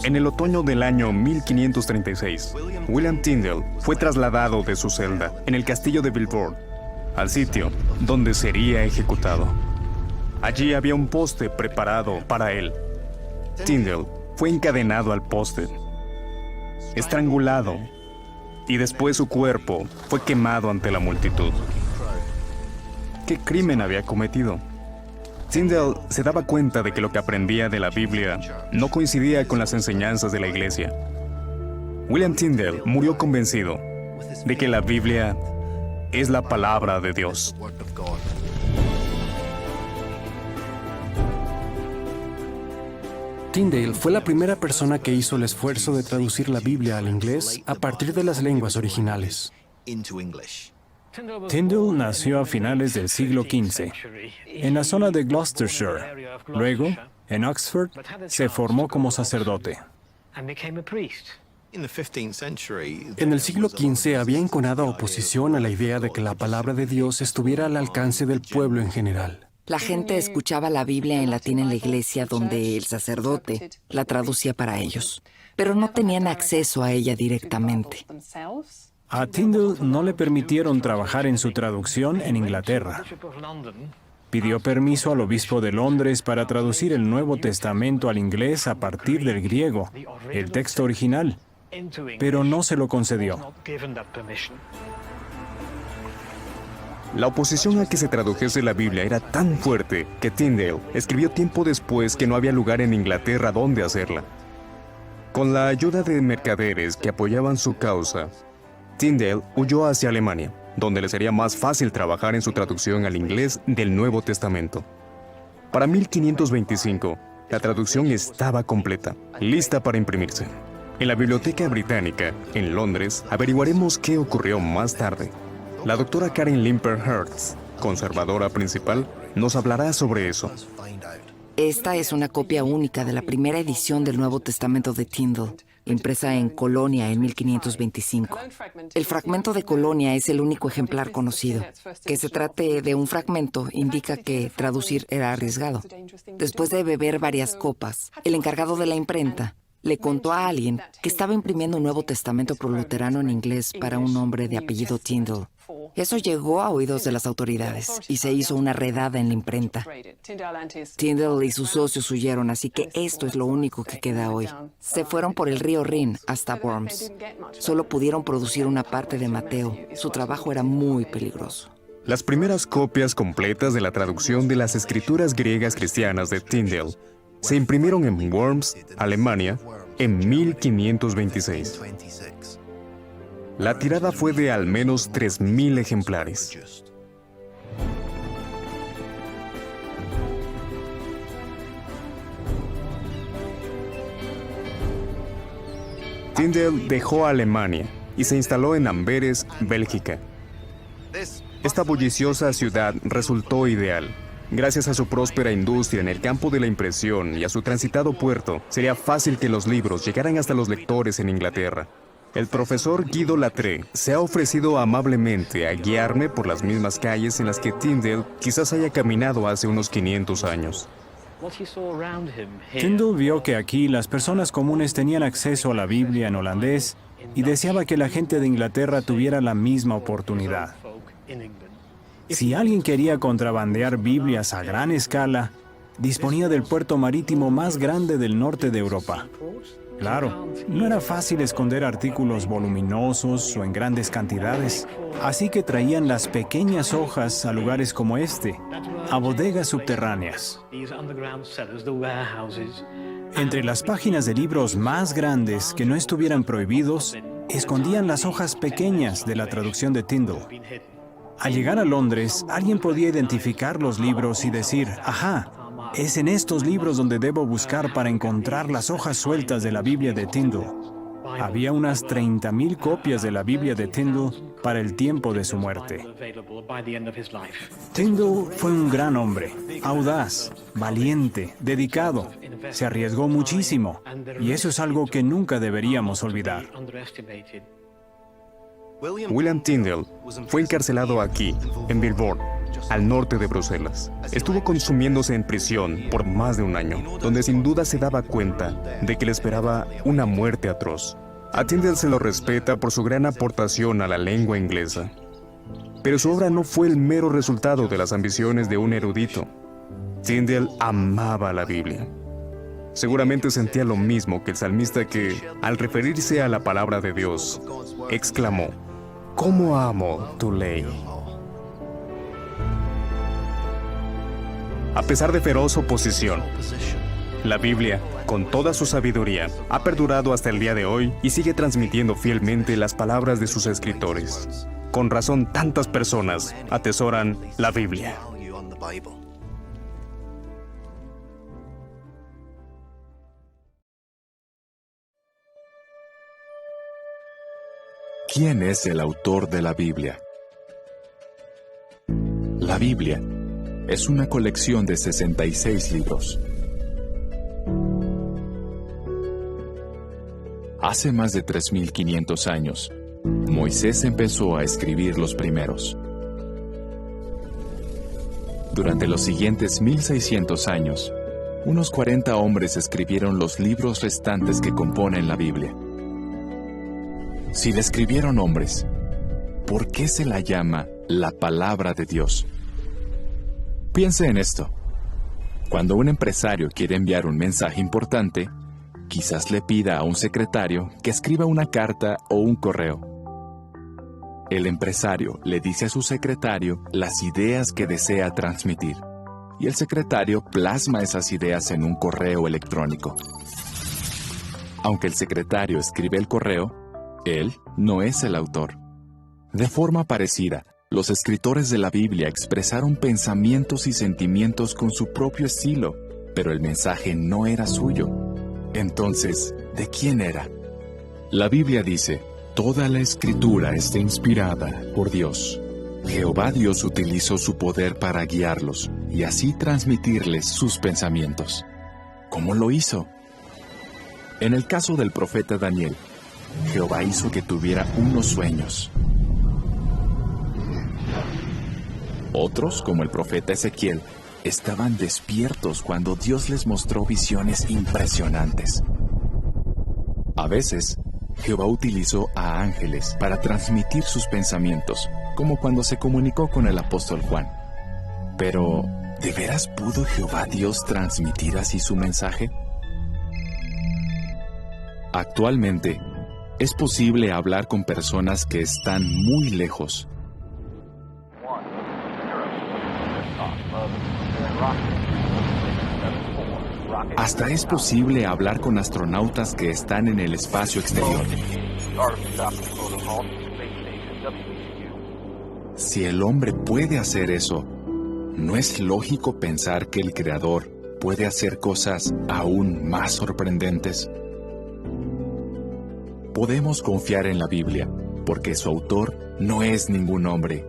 En el otoño del año 1536, William Tyndale fue trasladado de su celda en el castillo de Belvoir al sitio donde sería ejecutado. Allí había un poste preparado para él. Tyndale fue encadenado al poste, estrangulado, y después su cuerpo fue quemado ante la multitud. ¿Qué crimen había cometido? Tyndale se daba cuenta de que lo que aprendía de la Biblia no coincidía con las enseñanzas de la Iglesia. William Tyndale murió convencido de que la Biblia es la palabra de Dios. Tyndale fue la primera persona que hizo el esfuerzo de traducir la Biblia al inglés a partir de las lenguas originales. Tyndale nació a finales del siglo XV, en la zona de Gloucestershire. Luego, en Oxford, se formó como sacerdote. En el siglo XV había enconada oposición a la idea de que la palabra de Dios estuviera al alcance del pueblo en general. La gente escuchaba la Biblia en latín en la iglesia donde el sacerdote la traducía para ellos, pero no tenían acceso a ella directamente. A Tyndale no le permitieron trabajar en su traducción en Inglaterra. Pidió permiso al obispo de Londres para traducir el Nuevo Testamento al inglés a partir del griego, el texto original, pero no se lo concedió. La oposición a que se tradujese la Biblia era tan fuerte que Tyndale escribió tiempo después que no había lugar en Inglaterra donde hacerla. Con la ayuda de mercaderes que apoyaban su causa, Tyndale huyó hacia Alemania, donde le sería más fácil trabajar en su traducción al inglés del Nuevo Testamento. Para 1525, la traducción estaba completa, lista para imprimirse. En la Biblioteca Británica, en Londres, averiguaremos qué ocurrió más tarde. La doctora Karen Limper Hertz, conservadora principal, nos hablará sobre eso. Esta es una copia única de la primera edición del Nuevo Testamento de Tyndale, impresa en Colonia en 1525. El fragmento de Colonia es el único ejemplar conocido. Que se trate de un fragmento indica que traducir era arriesgado. Después de beber varias copas, el encargado de la imprenta le contó a alguien que estaba imprimiendo un Nuevo Testamento proluterano en inglés para un hombre de apellido Tyndale. Eso llegó a oídos de las autoridades y se hizo una redada en la imprenta. Tyndale y sus socios huyeron, así que esto es lo único que queda hoy. Se fueron por el río Rin hasta Worms. Solo pudieron producir una parte de Mateo. Su trabajo era muy peligroso. Las primeras copias completas de la traducción de las escrituras griegas cristianas de Tyndale se imprimieron en Worms, Alemania, en 1526. La tirada fue de al menos 3.000 ejemplares. Tyndale dejó Alemania y se instaló en Amberes, Bélgica. Esta bulliciosa ciudad resultó ideal. Gracias a su próspera industria en el campo de la impresión y a su transitado puerto, sería fácil que los libros llegaran hasta los lectores en Inglaterra. El profesor Guido Lattre se ha ofrecido amablemente a guiarme por las mismas calles en las que Tyndale quizás haya caminado hace unos 500 años. Tyndale vio que aquí las personas comunes tenían acceso a la Biblia en holandés y deseaba que la gente de Inglaterra tuviera la misma oportunidad. Si alguien quería contrabandear Biblias a gran escala, disponía del puerto marítimo más grande del norte de Europa. Claro, no era fácil esconder artículos voluminosos o en grandes cantidades, así que traían las pequeñas hojas a lugares como este, a bodegas subterráneas. Entre las páginas de libros más grandes que no estuvieran prohibidos, escondían las hojas pequeñas de la traducción de Tyndale. Al llegar a Londres, alguien podía identificar los libros y decir, «Ajá, es en estos libros donde debo buscar para encontrar las hojas sueltas de la Biblia de Tyndale». Había unas 30.000 copias de la Biblia de Tyndale para el tiempo de su muerte. Tyndale fue un gran hombre, audaz, valiente, dedicado. Se arriesgó muchísimo, y eso es algo que nunca deberíamos olvidar. William Tyndale fue encarcelado aquí, en Belvoir, al norte de Bruselas. Estuvo consumiéndose en prisión por más de un año, donde sin duda se daba cuenta de que le esperaba una muerte atroz. A Tyndale se lo respeta por su gran aportación a la lengua inglesa. Pero su obra no fue el mero resultado de las ambiciones de un erudito. Tyndale amaba la Biblia. Seguramente sentía lo mismo que el salmista que, al referirse a la palabra de Dios, exclamó: «¿Cómo amo tu ley?». A pesar de feroz oposición, la Biblia, con toda su sabiduría, ha perdurado hasta el día de hoy y sigue transmitiendo fielmente las palabras de sus escritores. Con razón, tantas personas atesoran la Biblia. ¿Quién es el autor de la Biblia? La Biblia es una colección de 66 libros. Hace más de 3.500 años, Moisés empezó a escribir los primeros. Durante los siguientes 1.600 años, unos 40 hombres escribieron los libros restantes que componen la Biblia. Si la escribieron hombres, ¿por qué se la llama la palabra de Dios? Piense en esto. Cuando un empresario quiere enviar un mensaje importante, quizás le pida a un secretario que escriba una carta o un correo. El empresario le dice a su secretario las ideas que desea transmitir, y el secretario plasma esas ideas en un correo electrónico. Aunque el secretario escribe el correo, él no es el autor. De forma parecida, los escritores de la Biblia expresaron pensamientos y sentimientos con su propio estilo, pero el mensaje no era suyo. Entonces, ¿de quién era? La Biblia dice: toda la escritura está inspirada por Dios. Jehová Dios utilizó su poder para guiarlos y así transmitirles sus pensamientos. ¿Cómo lo hizo? En el caso del profeta Daniel, Jehová hizo que tuviera unos sueños. Otros, como el profeta Ezequiel, estaban despiertos cuando Dios les mostró visiones impresionantes. A veces, Jehová utilizó a ángeles para transmitir sus pensamientos, como cuando se comunicó con el apóstol Juan. Pero, ¿de veras pudo Jehová Dios transmitir así su mensaje? Actualmente, es posible hablar con personas que están muy lejos. Hasta es posible hablar con astronautas que están en el espacio exterior. Si el hombre puede hacer eso, ¿no es lógico pensar que el Creador puede hacer cosas aún más sorprendentes? Podemos confiar en la Biblia, porque su autor no es ningún hombre,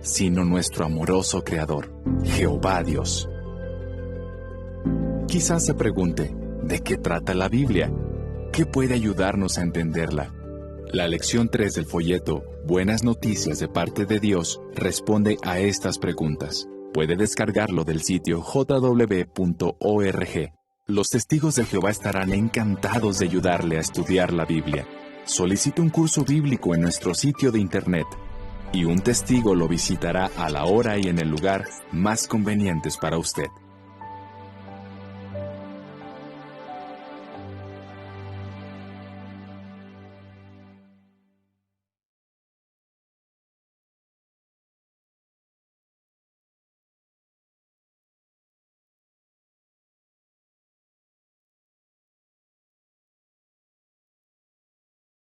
sino nuestro amoroso Creador, Jehová Dios. Quizás se pregunte, ¿de qué trata la Biblia? ¿Qué puede ayudarnos a entenderla? La lección 3 del folleto, Buenas Noticias de parte de Dios, responde a estas preguntas. Puede descargarlo del sitio jw.org. Los testigos de Jehová estarán encantados de ayudarle a estudiar la Biblia. Solicite un curso bíblico en nuestro sitio de internet, y un testigo lo visitará a la hora y en el lugar más convenientes para usted.